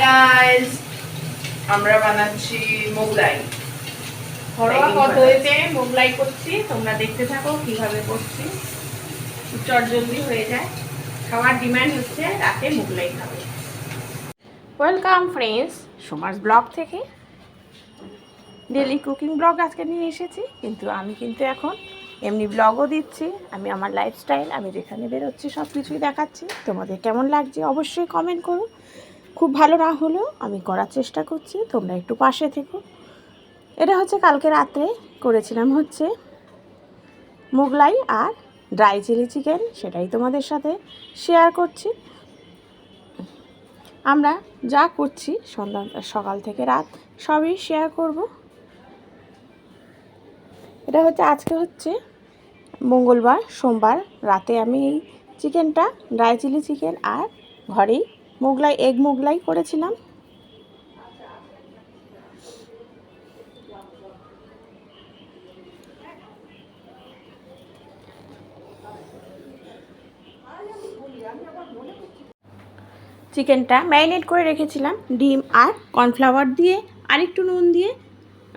Guys, আমরা বানাচ্ছি মোগলাই। ঘরোয়া পদ্ধতিতে মোগলাই করছি, তোমরা দেখতে থাকো কিভাবে করছি। চটজলদি হয়ে যায়, খাওয়ার ডিমান্ড হচ্ছে রাতে মোগলাই খাবে। ওয়েলকাম ফ্রেন্ডস, সোমাস ব্লগ থেকে ডেলি কুকিং ব্লগ আজকে নিয়ে এসেছি। কিন্তু আমি এখন এমনি ব্লগও দিচ্ছি। আমি আমার লাইফস্টাইল, আমি যেখানে বেরোচ্ছি সব কিছুই দেখাচ্ছি। তোমাদের কেমন লাগছে অবশ্যই কমেন্ট করো। খুব ভালো না হলেও আমি করার চেষ্টা করছি, তোমরা একটু পাশে থেকো। এটা হচ্ছে কালকে রাত্রে করেছিলাম হচ্ছে মোগলাই আর ড্রাই চিলি চিকেন, সেটাই তোমাদের সাথে শেয়ার করছি। আমরা যা করছি সকাল থেকে রাত সবই শেয়ার করব। এটা হচ্ছে আজকে হচ্ছে মঙ্গলবার, সোমবার রাতে আমি এই চিকেনটা ড্রাই চিলি চিকেন আর ঘরেই এগ মোগলাই করেছিলাম। চিকেনটা ম্যারিনেট করে রেখেছিলাম ডিম আর কর্নফ্লাওয়ার দিয়ে, আর একটু নুন দিয়ে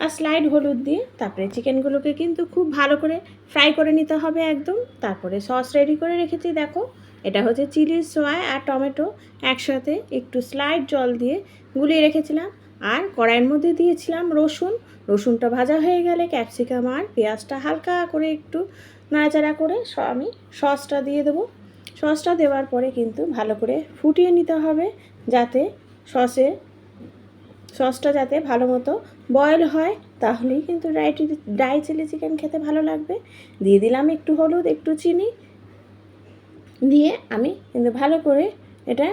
আর স্লাইড হলুদ দিয়ে। তারপরে চিকেনগুলোকে কিন্তু খুব ভালো করে ফ্রাই করে নিতে হবে একদম। তারপরে সস রেডি করে রেখেছি, দেখো এটা হচ্ছে চিলি সয়া আর টমেটো একসাথে একটু স্লাইড জল দিয়ে গুলিয়ে রেখেছিলাম। আর কড়াইয়ের মধ্যে দিয়েছিলাম রসুনটা ভাজা হয়ে গেলে ক্যাপসিকাম আর পেঁয়াজটা হালকা করে একটু নাড়াচাড়া করে আমি সসটা দিয়ে দেবো। সসটা দেওয়ার পরে কিন্তু ভালো করে ফুটিয়ে নিতে হবে, যাতে সসটা যাতে ভালো মতো বয়েল হয়, তাহলেই কিন্তু ড্রাই চিলি চিকেন খেতে ভালো লাগবে। দিয়ে দিলাম একটু হলুদ, একটু চিনি দিয়ে আমি কিন্তু ভালো করে এটা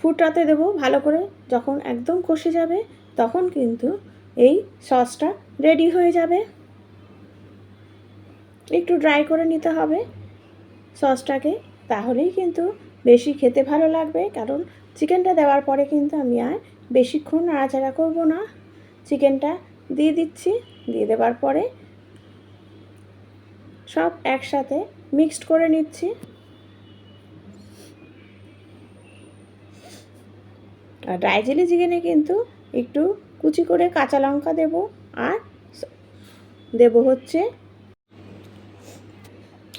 ফুটাতে দেবো। ভালো করে যখন একদম কষে যাবে তখন কিন্তু এই সসটা রেডি হয়ে যাবে। একটু ড্রাই করে নিতে হবে সসটাকে, তাহলেই কিন্তু বেশি খেতে ভালো লাগবে। কারণ চিকেনটা দেওয়ার পরে কিন্তু আমি আর বেশিক্ষণ নাড়াচাড়া করব না। চিকেনটা দিয়ে দিচ্ছি, দিয়ে দেওয়ার পরে সব একসাথে মিক্সড করে নিচ্ছি। আর ড্রাই চিলি চিকেনে কিন্তু একটু কুচি করে কাঁচা লঙ্কা দেব, আর দেব হচ্ছে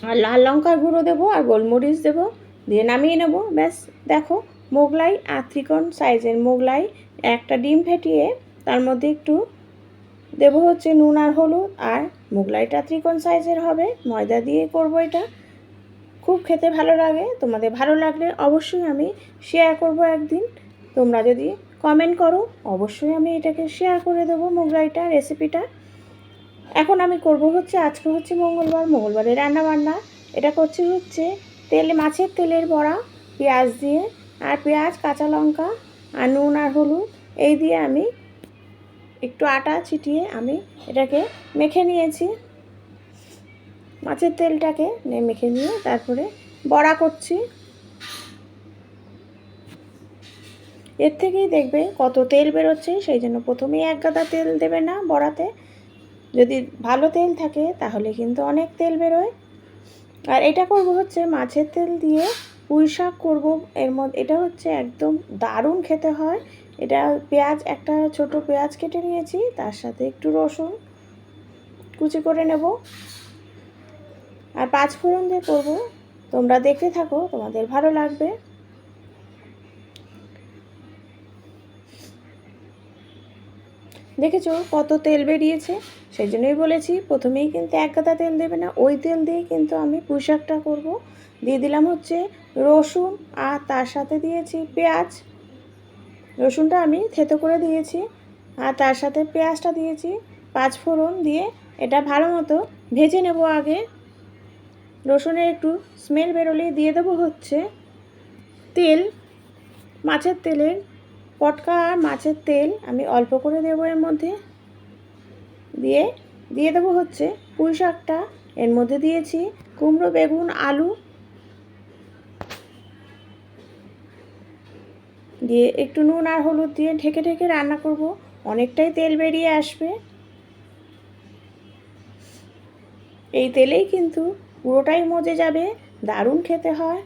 আর লাল লঙ্কার গুঁড়ো দেবো আর গোলমরিচ দেবো, দিয়ে নামিয়ে নেব। ব্যাস, দেখো মোগলাই আর ত্রিকোণ সাইজের মোগলাই। একটা ডিম ফেটিয়ে তার মধ্যে একটু দেবো হচ্ছে নুন আর হলুদ, আর মোগলাইটা ত্রিকোণ সাইজের হবে, ময়দা দিয়ে করব। এটা খুব খেতে ভালো লাগে। তোমাদের ভালো লাগলে অবশ্যই আমি শেয়ার করব একদিন। তোমরা যদি কমেন্ট করো অবশ্যই আমি এটাকে শেয়ার করে দেবো মোগলাইটা রেসিপিটা। এখন আমি করব হচ্ছে আজকে হচ্ছে মঙ্গলবারের রান্নাবান্না। এটা করছি হচ্ছে মাছের তেলের বড়া পেঁয়াজ দিয়ে, আর পেঁয়াজ কাঁচা লঙ্কা আর নুন আর হলুদ এই দিয়ে আমি একটু আটা ছিটিয়ে আমি এটাকে মেখে নিয়েছি। মাছের তেলটাকে মেখে নিয়ে তারপরে বড়া করছি। এর থেকেই দেখবে কত তেল বেরোচ্ছে, সেই জন্য প্রথমেই এক গাদা তেল দেবে না বড়াতে। যদি ভালো তেল থাকে তাহলে কিন্তু অনেক তেল বেরোয়। আর এটা করব হচ্ছে মাছের তেল দিয়ে পুঁই শাক করবো এর মধ্যে। এটা হচ্ছে একদম দারুণ খেতে হয়। এটা একটা ছোট পেঁয়াজ কেটে নিয়েছি, তার সাথে একটু রসুন কুচি করে নেব আর 5 ফোড়ন দিয়ে করবো। তোমরা দেখতে থাকো, তোমাদের ভালো লাগবে। দেখেছো কত তেল বেরিয়েছে, সেই জন্যই বলেছি প্রথমেই কিন্তু এক গাদা তেল দেবে না। ওই তেল দিয়ে কিন্তু আমি পুঁই শাকটা করবো। দিয়ে দিলাম হচ্ছে রসুন, আর তার সাথে দিয়েছি পেঁয়াজ। রসুনটা আমি থেতো করে দিয়েছি, আর তার সাথে পেঁয়াজটা দিয়েছি। 5 ফোড়ন দিয়ে এটা ভালো মতো ভেজে নেব আগে। রসুনের একটু স্মেল বেরোলেই দিয়ে দেবো হচ্ছে তেল। মাছের তেলের পটকা আর মাছের তেল আমি অল্প করে দেবো এর মধ্যে। দিয়ে দেবো হচ্ছে পুঁই শাকটা। এর মধ্যে দিয়েছি কুমড়ো, বেগুন, আলু দিয়ে একটু নুন আর হলুদ দিয়ে ঢেকে ঢেকে রান্না করব। অনেকটাই তেল বেরিয়ে আসবে। এই তেলেই কিন্তু পুরোটাই মজে যাবে, দারুণ খেতে হয়।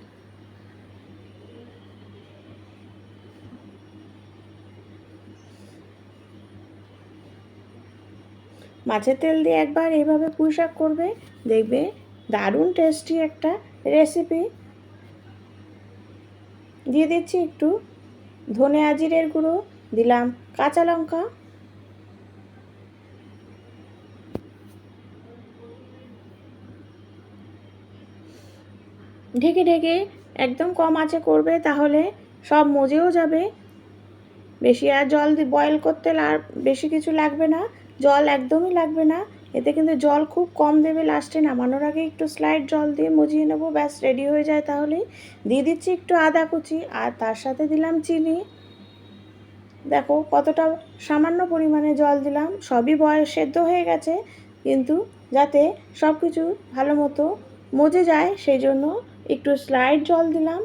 মাছের তেল দিয়ে একবার এইভাবে পুঁই শাক করবে, দেখবে দারুণ টেস্টি একটা রেসিপি। দিয়ে দিচ্ছি একটু ধনে জিরের গুঁড়ো, দিলাম কাঁচা লঙ্কা, ঢেকে ঢেকে একদম কম আঁচে করবে, তাহলে সব মজেও যাবে। বেশি আর জল দিয়ে বয়েল করতে বেশি কিছু লাগবে না, জল একদমই লাগবে না। এতে কিন্তু জল খুব কম দেবে, লাস্টে নামানোর আগে একটু স্লাইড জল দিয়ে মজিয়ে নেবো, ব্যাস রেডি হয়ে যায়। তাহলেই দিয়ে দিচ্ছি একটু আদা কুচি, আর তার সাথে দিলাম চিনি। দেখো কতটা সামান্য পরিমাণে জল দিলাম, সবই সেদ্ধ হয়ে গেছে, কিন্তু যাতে সব কিছু ভালো মতো মজে যায় সেই জন্য একটু স্লাইড জল দিলাম।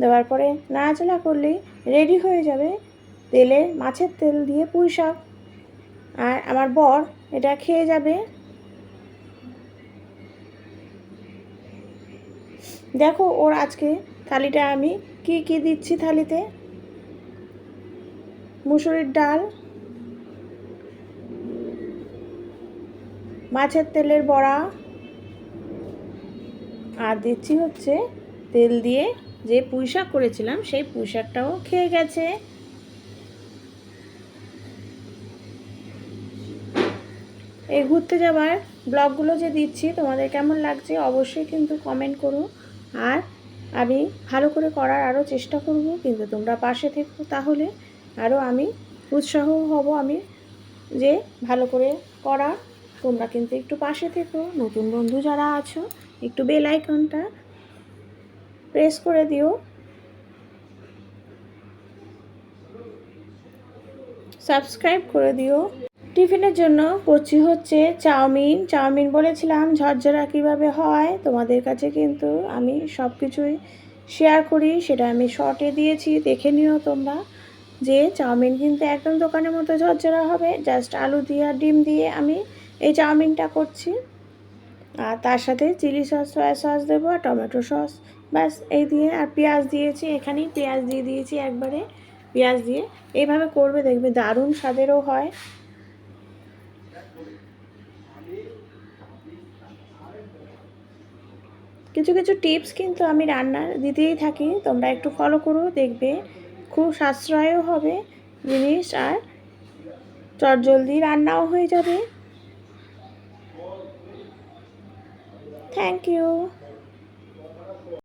দেওয়ার পরে নাড়াচাড়া করলেই রেডি হয়ে যাবে মাছের তেল দিয়ে পুঁই শাক। আর আমার বর এটা খেয়ে যাবে। দেখো ওর আজকে থালিটা আমি কি দিচ্ছি থালিতে: মুসুরির ডাল, মাছের তেলের বড়া, আর দিচ্ছি হচ্ছে তেল দিয়ে যে পুঁই শাক করেছিলাম সেই পুঁই শাকটাও খেয়ে গেছে। এই ঘুরতে যাবার ব্লগগুলো যে দিচ্ছি তোমাদের কেমন লাগছে অবশ্যই কিন্তু কমেন্ট করো। আর আমি ভালো করে করার আরও চেষ্টা করব, কিন্তু তোমরা পাশে থেকো, তাহলে আরও আমি উৎসাহ হব আমি যে ভালো করে করা। তোমরা কিন্তু একটু পাশে থেকো, নতুন বন্ধু যারা আছো একটু বেল আইকনটা প্রেস করে দিও, সাবস্ক্রাইব করে দিও। টিফিনের জন্য করছি হচ্ছে চাউমিন বলেছিলাম ঝরঝরা কীভাবে হয়, তোমাদের কাছে কিন্তু আমি সব কিছুই শেয়ার করি, সেটা আমি শর্টে দিয়েছি, দেখে নিও তোমরা। যে চাউমিন কিন্তু একদম দোকানের মতো ঝরঝরা হবে, জাস্ট আলু দিয়ে আর ডিম দিয়ে আমি এই চাউমিনটা করছি। আর তার সাথে চিলি সস, সয়া সস দেবো, আর টমেটো সস, ব্যাস এই দিয়ে। আর পেঁয়াজ দিয়েছি, এখানেই পেঁয়াজ দিয়ে দিয়েছি একবারে। পেঁয়াজ দিয়ে এইভাবে করবে, দেখবে দারুণ স্বাদেরও হয়। কিছু কিছু টিপস কিন্তু আমি রান্নার দিতেই থাকি, তোমরা একটু ফলো করো, দেখবে খুব সাশ্রয়ও হবে জিনিস, আর চটজলদি রান্নাও হয়ে যাবে। Thank you.